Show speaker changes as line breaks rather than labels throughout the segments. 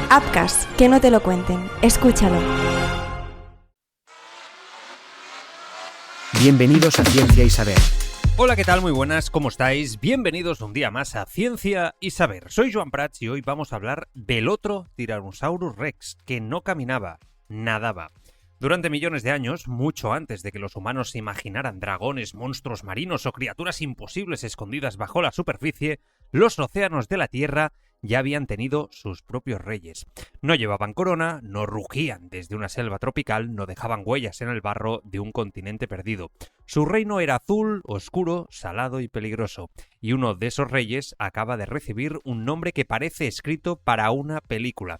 Apcast, que no te lo cuenten. Escúchalo.
Bienvenidos a Ciencia y Saber.
Hola, ¿qué tal? Muy buenas, ¿cómo estáis? Bienvenidos un día más a Ciencia y Saber. Soy Joan Prats y hoy vamos a hablar del otro Tyrannosaurus Rex, que no caminaba, nadaba. Durante millones de años, mucho antes de que los humanos se imaginaran dragones, monstruos marinos o criaturas imposibles escondidas bajo la superficie, los océanos de la Tierra ya habían tenido sus propios reyes. No llevaban corona, no rugían desde una selva tropical, no dejaban huellas en el barro de un continente perdido. Su reino era azul, oscuro, salado y peligroso, y uno de esos reyes acaba de recibir un nombre que parece escrito para una película: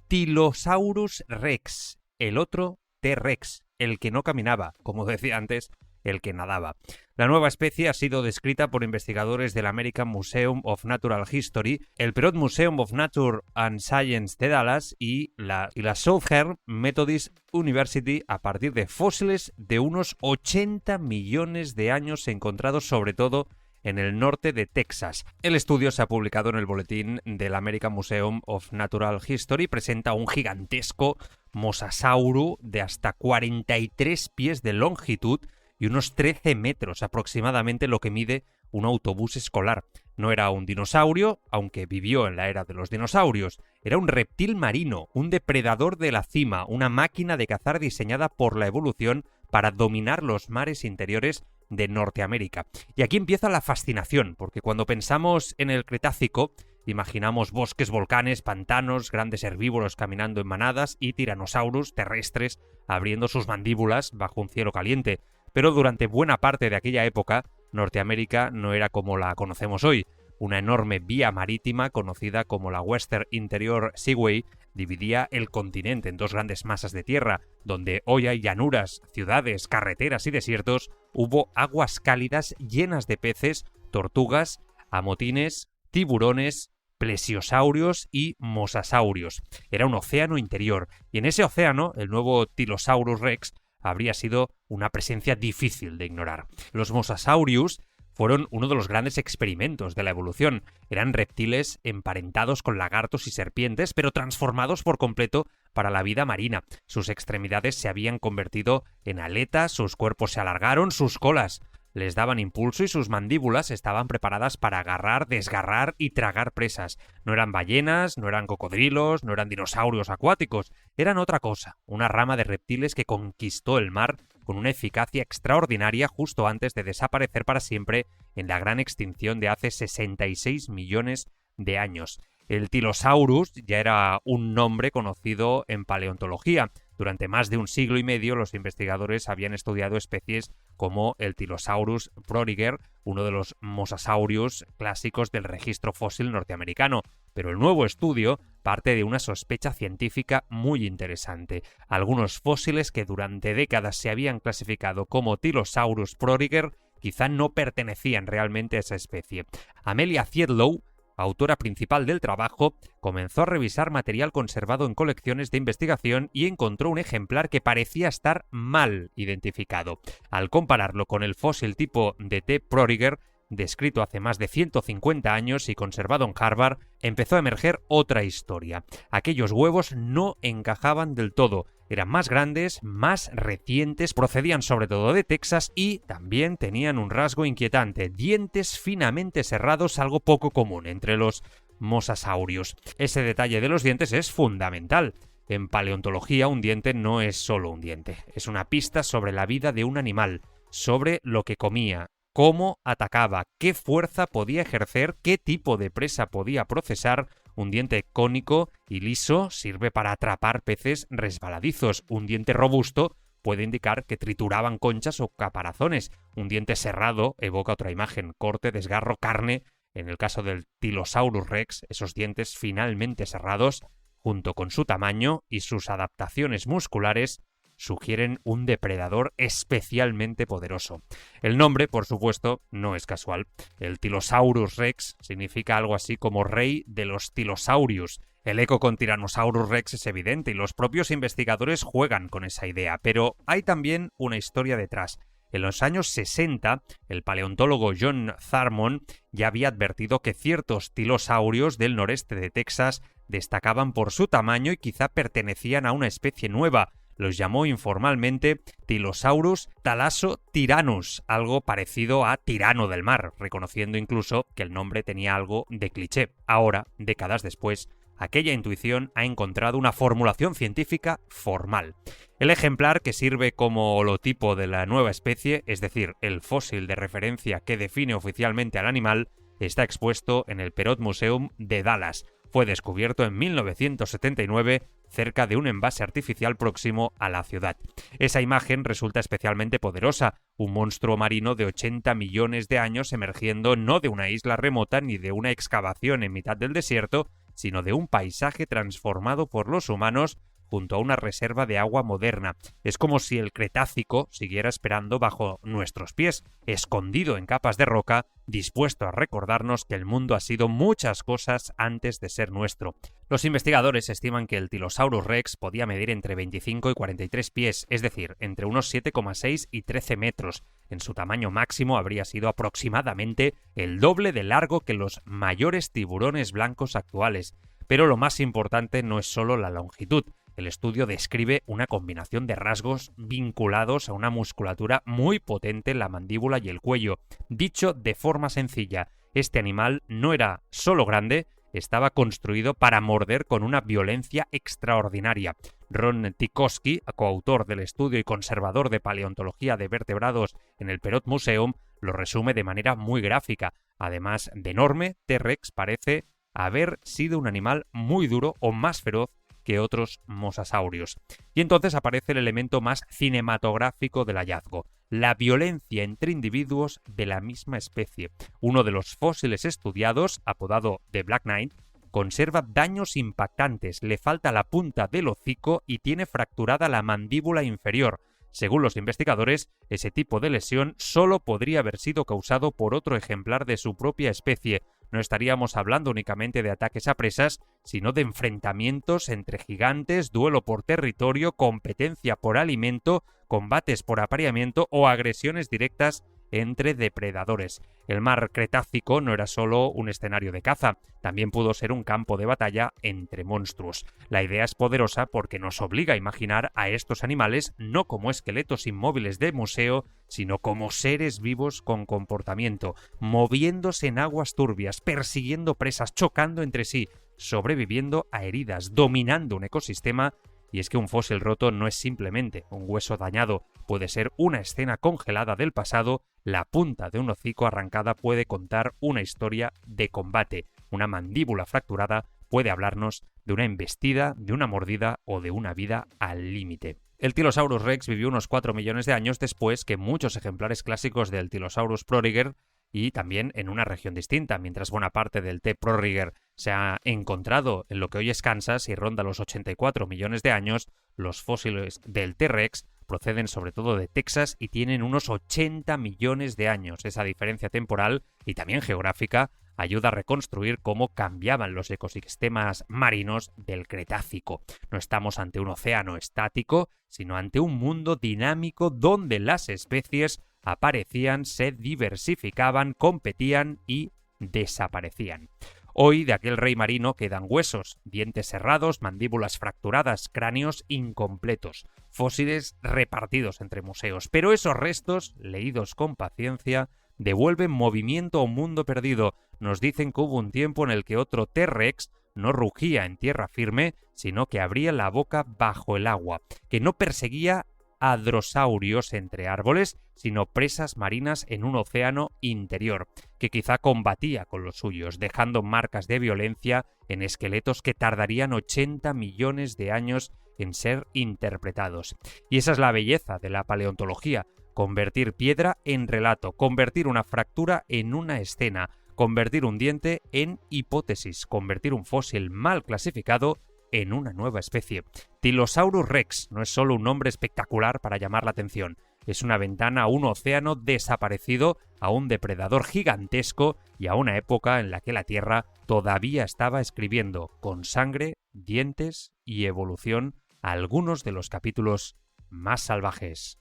Tylosaurus Rex, el otro T-Rex, el que no caminaba, como decía antes, el que nadaba. La nueva especie ha sido descrita por investigadores del American Museum of Natural History, el Perot Museum of Nature and Science de Dallas y la Southern Methodist University a partir de fósiles de unos 80 millones de años encontrados sobre todo en el norte de Texas. El estudio se ha publicado en el boletín del American Museum of Natural History. Presenta un gigantesco mosasauro de hasta 43 pies de longitud y unos 13 metros aproximadamente, lo que mide un autobús escolar. No era un dinosaurio, aunque vivió en la era de los dinosaurios. Era un reptil marino, un depredador de la cima, una máquina de cazar diseñada por la evolución para dominar los mares interiores de Norteamérica. Y aquí empieza la fascinación, porque cuando pensamos en el Cretácico, imaginamos bosques, volcanes, pantanos, grandes herbívoros caminando en manadas y tiranosaurus terrestres abriendo sus mandíbulas bajo un cielo caliente. Pero durante buena parte de aquella época, Norteamérica no era como la conocemos hoy. Una enorme vía marítima conocida como la Western Interior Seaway dividía el continente en dos grandes masas de tierra, donde hoy hay llanuras, ciudades, carreteras y desiertos. Hubo aguas cálidas llenas de peces, tortugas, amotines, tiburones, plesiosaurios y mosasaurios. Era un océano interior, y en ese océano el nuevo Tylosaurus Rex habría sido una presencia difícil de ignorar. Los mosasaurios fueron uno de los grandes experimentos de la evolución. Eran reptiles emparentados con lagartos y serpientes, pero transformados por completo para la vida marina. Sus extremidades se habían convertido en aletas, sus cuerpos se alargaron, sus colas les daban impulso y sus mandíbulas estaban preparadas para agarrar, desgarrar y tragar presas. No eran ballenas, no eran cocodrilos, no eran dinosaurios acuáticos, eran otra cosa, una rama de reptiles que conquistó el mar con una eficacia extraordinaria justo antes de desaparecer para siempre en la gran extinción de hace 66 millones de años. El Tylosaurus ya era un nombre conocido en paleontología. Durante más de un siglo y medio los investigadores habían estudiado especies como el Tylosaurus proriger, uno de los mosasaurios clásicos del registro fósil norteamericano. Pero el nuevo estudio parte de una sospecha científica muy interesante. Algunos fósiles que durante décadas se habían clasificado como Tylosaurus proriger quizá no pertenecían realmente a esa especie. Amelia Fiedlow, autora principal del trabajo, comenzó a revisar material conservado en colecciones de investigación y encontró un ejemplar que parecía estar mal identificado. Al compararlo con el fósil tipo de T. proriger, descrito hace más de 150 años y conservado en Harvard, empezó a emerger otra historia. Aquellos huevos no encajaban del todo. Eran más grandes, más recientes, procedían sobre todo de Texas y también tenían un rasgo inquietante: dientes finamente cerrados, algo poco común entre los mosasaurios. Ese detalle de los dientes es fundamental. En paleontología, un diente no es solo un diente, es una pista sobre la vida de un animal, sobre lo que comía, cómo atacaba, qué fuerza podía ejercer, qué tipo de presa podía procesar. Un diente cónico y liso sirve para atrapar peces resbaladizos. Un diente robusto puede indicar que trituraban conchas o caparazones. Un diente cerrado evoca otra imagen: corte, desgarro, carne. En el caso del Tylosaurus Rex, esos dientes finalmente cerrados, junto con su tamaño y sus adaptaciones musculares, sugieren un depredador especialmente poderoso. El nombre, por supuesto, no es casual. El Tylosaurus Rex significa algo así como rey de los tilosaurios. El eco con Tyrannosaurus Rex es evidente y los propios investigadores juegan con esa idea, pero hay también una historia detrás. En los años 60, el paleontólogo John Thurmond ya había advertido que ciertos tilosaurios del noreste de Texas destacaban por su tamaño y quizá pertenecían a una especie nueva. Los llamó informalmente Tylosaurus thalassotyrannus, algo parecido a tirano del mar, reconociendo incluso que el nombre tenía algo de cliché. Ahora, décadas después, aquella intuición ha encontrado una formulación científica formal. El ejemplar que sirve como holotipo de la nueva especie, es decir, el fósil de referencia que define oficialmente al animal, está expuesto en el Perot Museum de Dallas. Fue descubierto en 1979 cerca de un envase artificial próximo a la ciudad. Esa imagen resulta especialmente poderosa, un monstruo marino de 80 millones de años emergiendo no de una isla remota ni de una excavación en mitad del desierto, sino de un paisaje transformado por los humanos junto a una reserva de agua moderna. Es como si el Cretácico siguiera esperando bajo nuestros pies, escondido en capas de roca, dispuesto a recordarnos que el mundo ha sido muchas cosas antes de ser nuestro. Los investigadores estiman que el Tylosaurus Rex podía medir entre 25 y 43 pies, es decir, entre unos 7,6 y 13 metros. En su tamaño máximo habría sido aproximadamente el doble de largo que los mayores tiburones blancos actuales. Pero lo más importante no es solo la longitud. El estudio describe una combinación de rasgos vinculados a una musculatura muy potente en la mandíbula y el cuello. Dicho de forma sencilla, este animal no era solo grande, estaba construido para morder con una violencia extraordinaria. Ron Tikoski, coautor del estudio y conservador de paleontología de vertebrados en el Perot Museum, lo resume de manera muy gráfica. Además de enorme, T-Rex parece haber sido un animal muy duro o más feroz que otros mosasaurios. Y entonces aparece el elemento más cinematográfico del hallazgo, la violencia entre individuos de la misma especie. Uno de los fósiles estudiados, apodado The Black Knight, conserva daños impactantes, le falta la punta del hocico y tiene fracturada la mandíbula inferior. Según los investigadores, ese tipo de lesión solo podría haber sido causado por otro ejemplar de su propia especie. No estaríamos hablando únicamente de ataques a presas, sino de enfrentamientos entre gigantes, duelo por territorio, competencia por alimento, combates por apareamiento o agresiones directas entre depredadores. El mar Cretácico no era solo un escenario de caza, también pudo ser un campo de batalla entre monstruos. La idea es poderosa porque nos obliga a imaginar a estos animales no como esqueletos inmóviles de museo, sino como seres vivos con comportamiento, moviéndose en aguas turbias, persiguiendo presas, chocando entre sí, sobreviviendo a heridas, dominando un ecosistema. Y es que un fósil roto no es simplemente un hueso dañado, puede ser una escena congelada del pasado, la punta de un hocico arrancada puede contar una historia de combate, una mandíbula fracturada puede hablarnos de una embestida, de una mordida o de una vida al límite. El Tylosaurus Rex vivió unos 4 millones de años después que muchos ejemplares clásicos del Tylosaurus proriger y también en una región distinta, mientras buena parte del T. proriger se ha encontrado en lo que hoy es Kansas y ronda los 84 millones de años, los fósiles del T-Rex proceden sobre todo de Texas y tienen unos 80 millones de años. Esa diferencia temporal y también geográfica ayuda a reconstruir cómo cambiaban los ecosistemas marinos del Cretácico. No estamos ante un océano estático, sino ante un mundo dinámico donde las especies aparecían, se diversificaban, competían y desaparecían. Hoy de aquel rey marino quedan huesos, dientes cerrados, mandíbulas fracturadas, cráneos incompletos, fósiles repartidos entre museos. Pero esos restos, leídos con paciencia, devuelven movimiento a un mundo perdido. Nos dicen que hubo un tiempo en el que otro T-Rex no rugía en tierra firme, sino que abría la boca bajo el agua, que no perseguía a drosaurios entre árboles, sino presas marinas en un océano interior, que quizá combatía con los suyos, dejando marcas de violencia en esqueletos que tardarían 80 millones de años en ser interpretados. Y esa es la belleza de la paleontología, convertir piedra en relato, convertir una fractura en una escena, convertir un diente en hipótesis, convertir un fósil mal clasificado en una nueva especie. Tylosaurus Rex no es solo un nombre espectacular para llamar la atención, es una ventana a un océano desaparecido, a un depredador gigantesco y a una época en la que la Tierra todavía estaba escribiendo con sangre, dientes y evolución algunos de los capítulos más salvajes.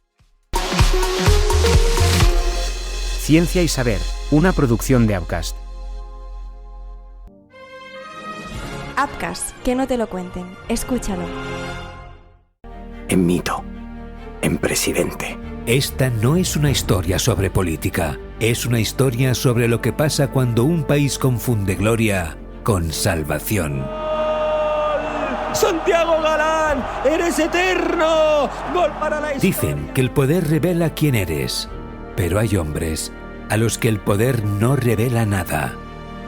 Ciencia y Saber, una producción de Upcast.
Upcast, que no te lo cuenten. Escúchalo.
En mito, en presidente.
Esta no es una historia sobre política, es una historia sobre lo que pasa cuando un país confunde gloria con salvación.
¡Santiago Galán! ¡Eres eterno! ¡Gol para la historia!
Dicen que el poder revela quién eres, pero hay hombres a los que el poder no revela nada,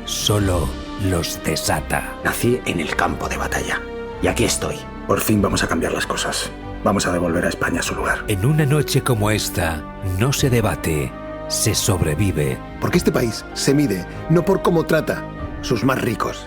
solo los desata.
Nací en el campo de batalla y aquí estoy. Por fin vamos a cambiar las cosas. Vamos a devolver a España a su lugar.
En una noche como esta, no se debate, se sobrevive.
Porque este país se mide no por cómo trata sus más ricos,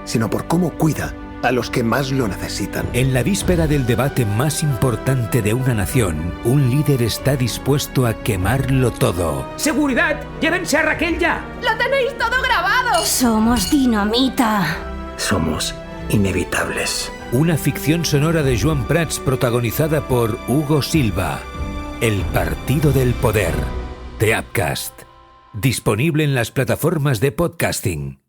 sino por cómo cuida a los que más lo necesitan.
En la víspera del debate más importante de una nación, un líder está dispuesto a quemarlo todo.
¡Seguridad! ¡Llévense a Raquel ya!
¡Lo tenéis todo grabado! Somos dinamita.
Somos inevitables.
Una ficción sonora de Joan Prats protagonizada por Hugo Silva. El Partido del Poder, de Upcast. Disponible en las plataformas de podcasting.